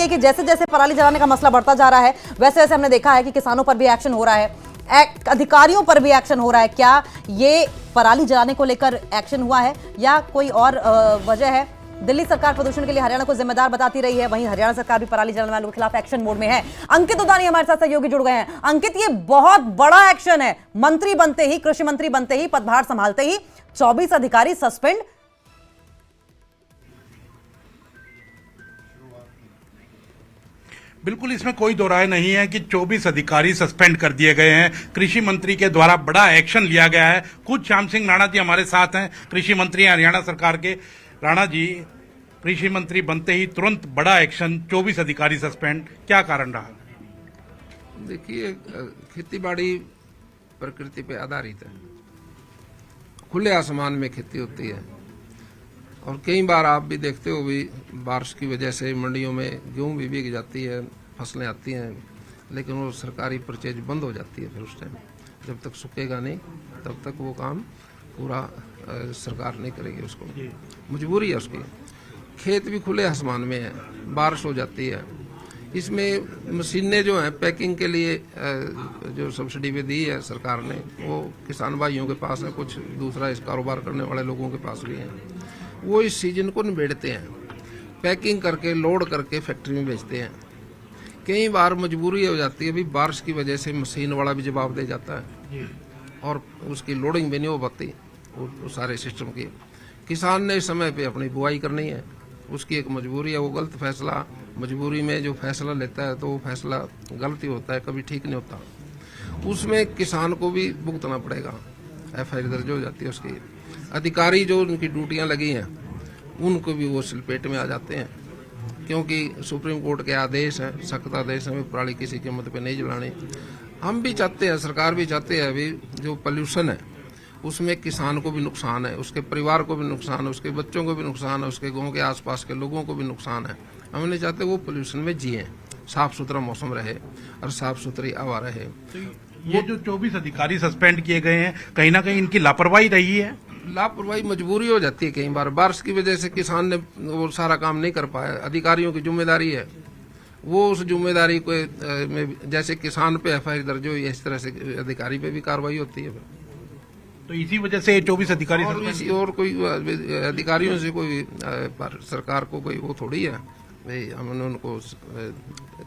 है कि जैसे जैसे पराली जलाने का मसला बढ़ता जा रहा है वैसे वैसे हमने देखा है कि किसानों पर भी एक्शन हो रहा है, अधिकारियों पर भी एक्शन हो रहा है। क्या ये पराली जलाने को लेकर एक्शन हुआ है या कोई और वजह है? दिल्ली सरकार प्रदूषण के लिए हरियाणा को जिम्मेदार बताती रही है, वहीं हरियाणा सरकार भी पराली जलाने वालों के खिलाफ एक्शन मोड में है। अंकित उदानी हमारे साथ सहयोगी जुड़ गए हैं। अंकित, ये बहुत बड़ा एक्शन है। मंत्री बनते ही, कृषि मंत्री बनते ही, पदभार संभालते ही 24 अधिकारी सस्पेंड। बिल्कुल, इसमें कोई दो राय नहीं है कि 24 अधिकारी सस्पेंड कर दिए गए हैं। कृषि मंत्री के द्वारा बड़ा एक्शन लिया गया है। खुद श्याम सिंह राणा जी हमारे साथ हैं, कृषि मंत्री हैं हरियाणा सरकार के। राणा जी, कृषि मंत्री बनते ही तुरंत बड़ा एक्शन, 24 अधिकारी सस्पेंड, क्या कारण रहा? देखिए, खेतीबाड़ी प्रकृति पे आधारित है। खुले आसमान में खेती होती है और कई बार आप भी देखते हो भी बारिश की वजह से मंडियों में गेहूं भी बिक जाती है, फसलें आती हैं, लेकिन वो सरकारी परचेज बंद हो जाती है। फिर उस टाइम जब तक सूखेगा नहीं तब तक वो काम पूरा सरकार नहीं करेगी। उसको मजबूरी है उसकी। खेत भी खुले आसमान में है, बारिश हो जाती है। इसमें मशीनें जो हैं पैकिंग के लिए जो सब्सिडी पे दी है सरकार ने, वो किसान भाइयों के पास है, कुछ दूसरा इस कारोबार करने वाले लोगों के पास भी हैं। वो इस सीजन को निबेड़ते हैं, पैकिंग करके लोड करके फैक्ट्री में बेचते हैं। कई बार मजबूरी हो जाती है, अभी बारिश की वजह से मशीन वाला भी जवाब दे जाता है और उसकी लोडिंग भी नहीं हो पाती वो सारे सिस्टम की। किसान ने इस समय पे अपनी बुआई करनी है, उसकी एक मजबूरी है। वो गलत फैसला, मजबूरी में जो फैसला लेता है तो वो फैसला गलत ही होता है, कभी ठीक नहीं होता। उसमें किसान को भी भुगतना पड़ेगा, FIR दर्ज हो जाती है उसकी। अधिकारी जो उनकी ड्यूटियां लगी हैं उनको भी वो सिलपेट में आ जाते हैं, क्योंकि सुप्रीम कोर्ट के आदेश हैं, सख्त आदेश हैं, पराली किसी कीमत पे नहीं जलानी। हम भी चाहते हैं, सरकार भी चाहते हैं, अभी जो पोल्यूशन है उसमें किसान को भी नुकसान है, उसके परिवार को भी नुकसान है, उसके बच्चों को भी नुकसान है, उसके गांव के आसपास के लोगों को भी नुकसान है। हम नहीं चाहते वो पोल्यूशन में जिए, साफ सुथरा मौसम रहे और साफ सुथरी हवा रहे। ये जो 24 अधिकारी सस्पेंड किए गए हैं, कहीं ना कहीं इनकी लापरवाही रही है। लापरवाही मजबूरी हो जाती है। कई बार बारिश की वजह से किसान ने वो सारा काम नहीं कर पाया। अधिकारियों की जिम्मेदारी है, वो उस जिम्मेदारी को में जैसे किसान पे FIR दर्ज हो, इस तरह से अधिकारी पे भी कार्रवाई होती है। तो इसी वजह से 24 अधिकारी और कोई अधिकारियों से कोई सरकार को कोई वो थोड़ी है भाई हमने उनको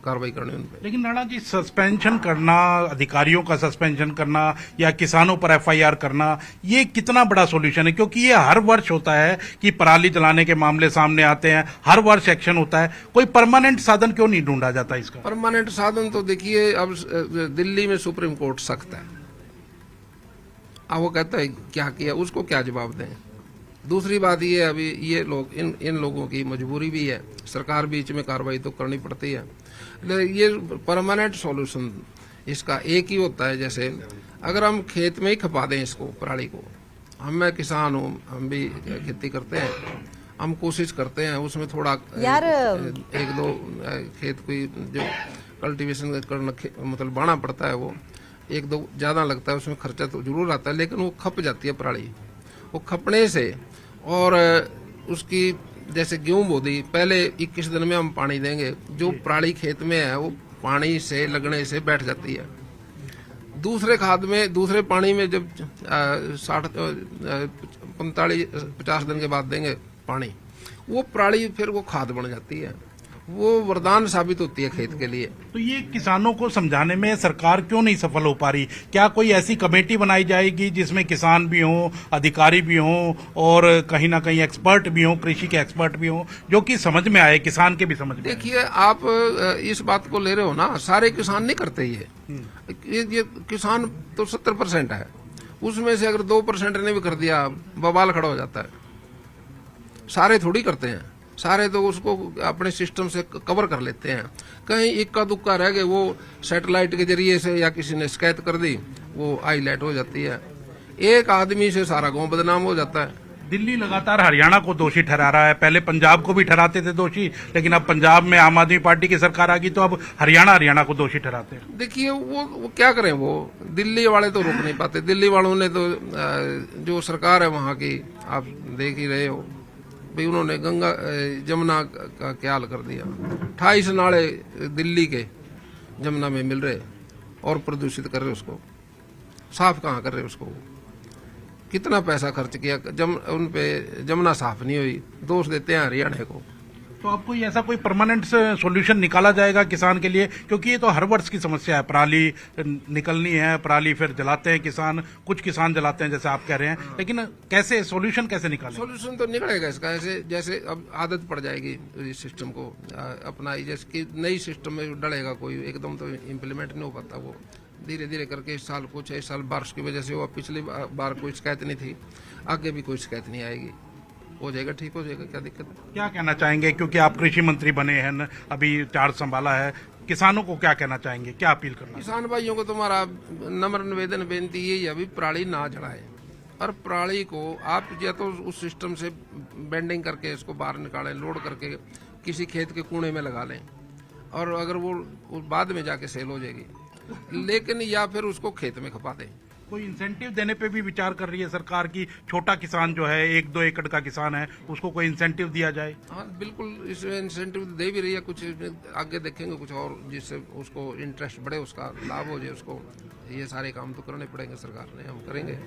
कार्रवाई करनी उन पे। लेकिन राणा जी, सस्पेंशन करना, अधिकारियों का सस्पेंशन करना या किसानों पर FIR करना, ये कितना बड़ा सॉल्यूशन है? क्योंकि ये हर वर्ष होता है कि पराली जलाने के मामले सामने आते हैं, हर वर्ष एक्शन होता है। कोई परमानेंट साधन क्यों नहीं ढूंढा जाता इसका? परमानेंट साधन तो देखिए, अब दिल्ली में सुप्रीम कोर्ट सख्त है। अब वो कहता है क्या किया, उसको क्या जवाब दें। दूसरी बात ये, अभी ये लोग इन लोगों की मजबूरी भी है, सरकार बीच में कार्रवाई तो करनी पड़ती है। ये परमानेंट सॉल्यूशन इसका एक ही होता है, जैसे अगर हम खेत में ही खपा दें इसको, पराली को। मैं किसान हूँ, हम भी खेती करते हैं, हम कोशिश करते हैं उसमें थोड़ा यार एक दो खेत कोई जो कल्टीवेशन करना मतलब बाना पड़ता है, वो एक दो ज्यादा लगता है, उसमें खर्चा तो जरूर आता है, लेकिन वो खप जाती है पराली। वो खपने से और उसकी जैसे गेहूं बो दी, पहले 21 दिन में हम पानी देंगे, जो पराली खेत में है वो पानी से लगने से बैठ जाती है। दूसरे खाद में, दूसरे पानी में जब 50 दिन के बाद देंगे पानी, वो पराली फिर वो खाद बन जाती है। वो वरदान साबित होती है खेत के लिए। तो ये किसानों को समझाने में सरकार क्यों नहीं सफल हो पा रही? क्या कोई ऐसी कमेटी बनाई जाएगी जिसमें किसान भी हों, अधिकारी भी हों और कहीं ना कहीं एक्सपर्ट भी हों, कृषि के एक्सपर्ट भी हों, जो कि समझ में आए, किसान के भी समझ में? देखिए, आप इस बात को ले रहे हो ना, सारे किसान नहीं करते ये किसान तो 70% है, उसमें से अगर 2% ने भी कर दिया, बवाल खड़ा हो जाता है। सारे थोड़ी करते हैं, सारे तो उसको अपने सिस्टम से कवर कर लेते हैं। कहीं इक्का दुक्का रह गए, वो सैटेलाइट के जरिए से या किसी ने शिकायत कर दी, वो हाईलाइट हो जाती है। एक आदमी से सारा गांव बदनाम हो जाता है। दिल्ली लगातार हरियाणा को दोषी ठहरा रहा है। पहले पंजाब को भी ठहराते थे दोषी, लेकिन अब पंजाब में आम आदमी पार्टी की सरकार आ गई तो अब हरियाणा को दोषी ठहराते हैं। देखिए, वो क्या करें, वो दिल्ली वाले तो रोक नहीं पाते। दिल्ली वालों ने तो जो सरकार है वहाँ की, आप देख ही रहे हो, भाई उन्होंने गंगा जमुना का क्या हाल कर दिया। 28 नाले दिल्ली के जमुना में मिल रहे और प्रदूषित कर रहे उसको, साफ कहाँ कर रहे उसको। कितना पैसा खर्च किया उन पे, जमुना साफ नहीं हुई, दोष देते हैं हरियाणा को। तो अब कोई ऐसा कोई परमानेंट सॉल्यूशन निकाला जाएगा किसान के लिए, क्योंकि ये तो हर वर्ष की समस्या है। पराली निकलनी है, पराली फिर जलाते हैं किसान, कुछ किसान जलाते हैं जैसे आप कह रहे हैं, लेकिन कैसे सॉल्यूशन कैसे निकालें? सॉल्यूशन तो निकलेगा इसका ऐसे, जैसे अब आदत पड़ जाएगी इस सिस्टम को अपना, जैसे कि नई सिस्टम में डलेगा कोई एकदम तो इम्प्लीमेंट नहीं हो पाता, वो धीरे धीरे करके इस साल कुछ, इस साल बारिश की वजह से वो पिछली बार कोई शिकायत नहीं थी, आगे भी कोई शिकायत नहीं आएगी, हो जाएगा, ठीक हो जाएगा, क्या दिक्कत है। क्या कहना चाहेंगे, क्योंकि आप कृषि मंत्री बने हैं न, अभी चार्ज संभाला है, किसानों को क्या कहना चाहेंगे, क्या अपील करना? किसान भाइयों को तुम्हारा नम्र निवेदन बेनती यही है, अभी पराली ना जलाए, और पराली को आप या तो उस सिस्टम से बेंडिंग करके इसको बाहर निकालें, लोड करके किसी खेत के कूड़े में लगा लें, और अगर वो बाद में जाके सेल हो जाएगी, लेकिन या फिर उसको खेत में खपा दें। कोई इंसेंटिव देने पे भी विचार कर रही है सरकार की? छोटा किसान जो है 1-2 एकड़ का किसान है, उसको कोई इंसेंटिव दिया जाए? हाँ बिल्कुल, इसमें इंसेंटिव दे भी रही है, कुछ आगे देखेंगे कुछ और जिससे उसको इंटरेस्ट बढ़े, उसका लाभ हो जाए उसको। ये सारे काम तो करने पड़ेंगे, सरकार ने, हम करेंगे।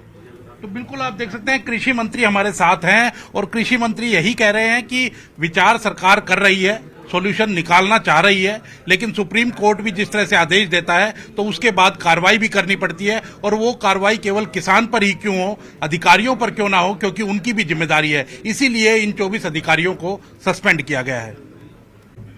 तो बिल्कुल आप देख सकते हैं कृषि मंत्री हमारे साथ हैं, और कृषि मंत्री यही कह रहे हैं कि विचार सरकार कर रही है, सॉल्यूशन निकालना चाह रही है, लेकिन सुप्रीम कोर्ट भी जिस तरह से आदेश देता है तो उसके बाद कार्रवाई भी करनी पड़ती है, और वो कार्रवाई केवल किसान पर ही क्यों हो, अधिकारियों पर क्यों ना हो, क्योंकि उनकी भी जिम्मेदारी है। इसीलिए इन 24 अधिकारियों को सस्पेंड किया गया है।